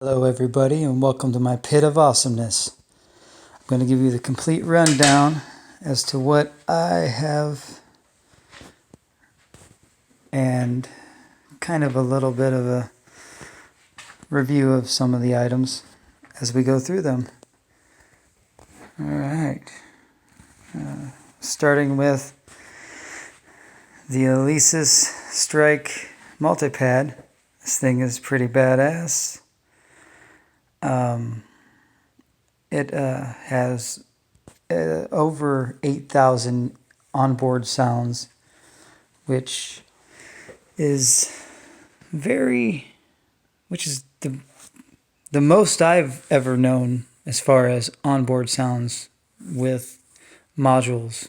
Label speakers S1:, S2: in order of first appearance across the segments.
S1: Hello everybody and welcome to my pit of awesomeness. I'm going to give you the complete rundown as to what I have and kind of a little bit of a review of some of the items as we go through them. Alright, starting with the Alesis Strike multipad. This thing is pretty badass. It has over 8,000 onboard sounds, which is the most I've ever known as far as onboard sounds with modules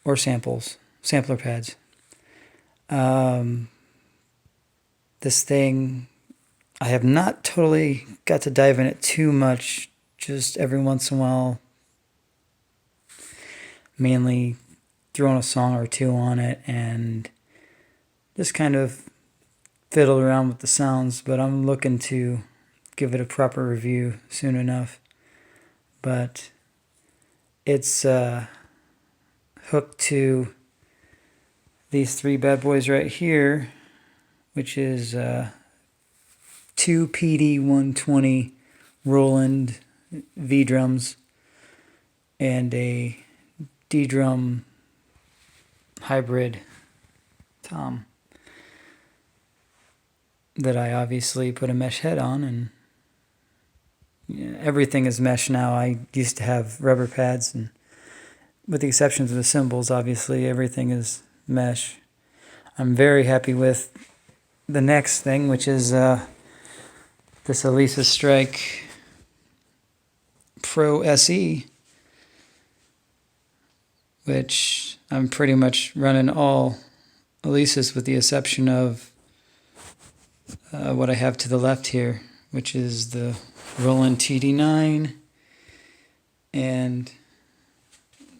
S1: or sampler pads. This thing, I have not totally got to dive in it too much, just every once in a while, mainly throwing a song or two on it and just kind of fiddle around with the sounds, but I'm looking to give it a proper review soon enough. But it's hooked to these three bad boys right here, which is two PD-120 Roland V-drums and a D-drum hybrid tom that I obviously put a mesh head on, and everything is mesh now. I used to have rubber pads, and with the exceptions of the cymbals, obviously everything is mesh. I'm very happy with the next thing, which is this Alesis Strike Pro SE, which I'm pretty much running all Alesis with the exception of what I have to the left here, which is the Roland TD9 and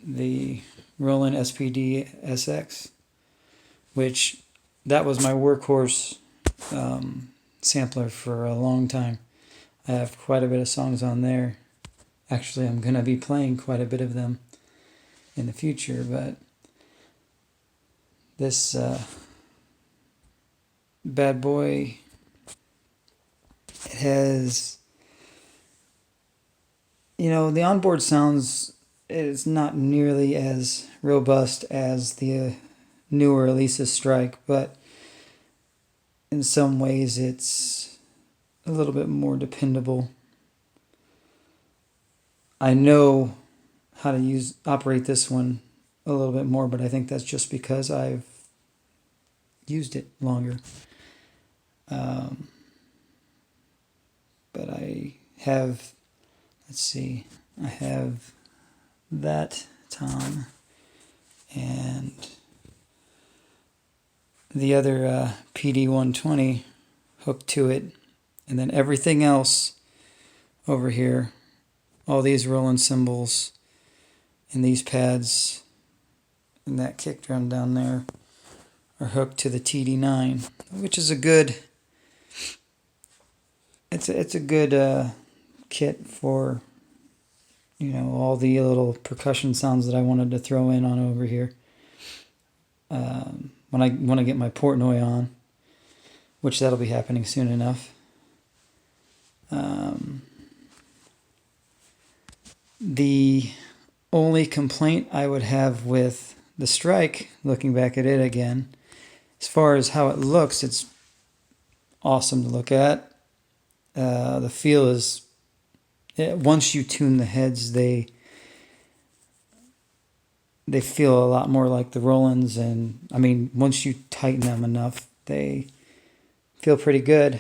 S1: the Roland SPD SX, which that was my workhorse sampler for a long time. I have quite a bit of songs on there. Actually, I'm going to be playing quite a bit of them in the future, but this bad boy, it has, the onboard sounds is not nearly as robust as the newer Alesis Strike, but in some ways it's a little bit more dependable. I know how to operate this one a little bit more, but I think that's just because I've used it longer. But I have, I have that tom and the other PD-120 hooked to it, and then everything else over here, all these Roland cymbals and these pads and that kick drum down there are hooked to the TD9, which is a good, it's a good kit for all the little percussion sounds that I wanted to throw in on over here. When I want to get my Portnoy on, which that'll be happening soon enough. The only complaint I would have with the Strike, looking back at it again, as far as how it looks, it's awesome to look at. The feel is, once you tune the heads, they feel a lot more like the Rolands, and I mean, once you tighten them enough, they feel pretty good.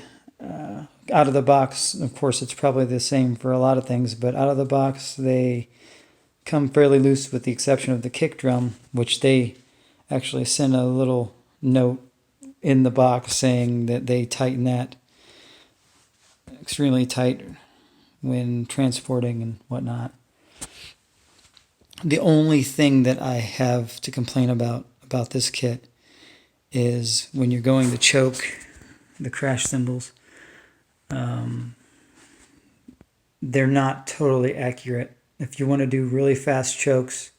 S1: Out of the box, of course, it's probably the same for a lot of things, but out of the box, they come fairly loose with the exception of the kick drum, which they actually send a little note in the box saying that they tighten that extremely tight when transporting and whatnot. The only thing that I have to complain about this kit is when you're going to choke the crash cymbals, They're not totally accurate. If you want to do really fast chokes,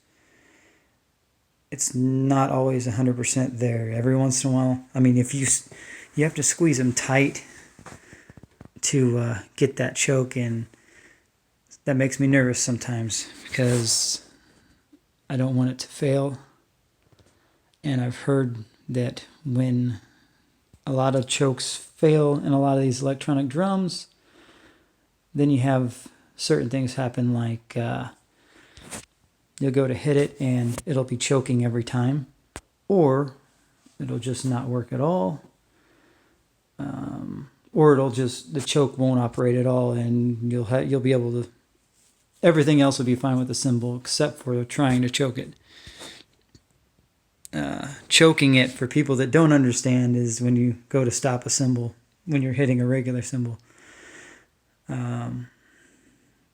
S1: it's not always 100% there. Every once in a while, I mean, if you have to squeeze them tight to get that choke in. That makes me nervous sometimes because I don't want it to fail. And I've heard that when a lot of chokes fail in a lot of these electronic drums, then you have certain things happen, like you'll go to hit it and it'll be choking every time, or it'll just not work at all, or the choke won't operate at all, and you'll be able to, everything else will be fine with the cymbal except for trying to choke it. Choking it, for people that don't understand, is when you go to stop a cymbal when you're hitting a regular cymbal.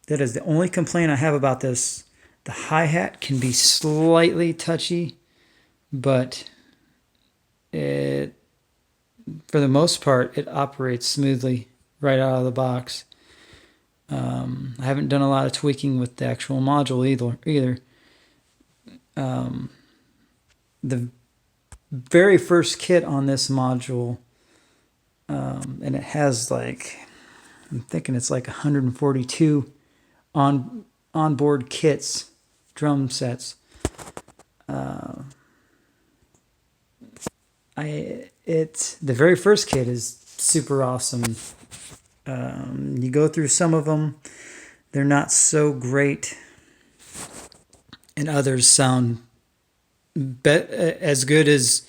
S1: That is the only complaint I have about this. The hi-hat can be slightly touchy, but for the most part, it operates smoothly right out of the box. I haven't done a lot of tweaking with the actual module either. The very first kit on this module, and it has I'm thinking it's like 142 onboard kits, drum sets. The very first kit is super awesome. You go through some of them, they're not so great, and others sound as good as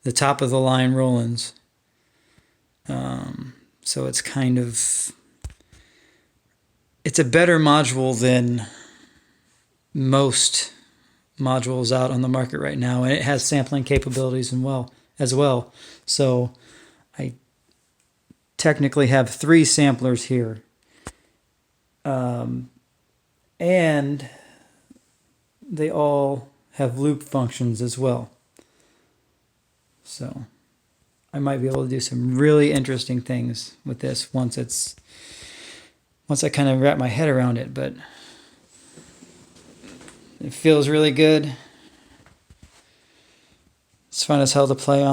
S1: the top of the line Roland's. So it's it's a better module than most modules out on the market right now, and it has sampling capabilities as well. So I technically have 3 samplers here, and they all have loop functions as well. So I might be able to do some really interesting things with this once I kind of wrap my head around it, but it feels really good. It's fun as hell to play on.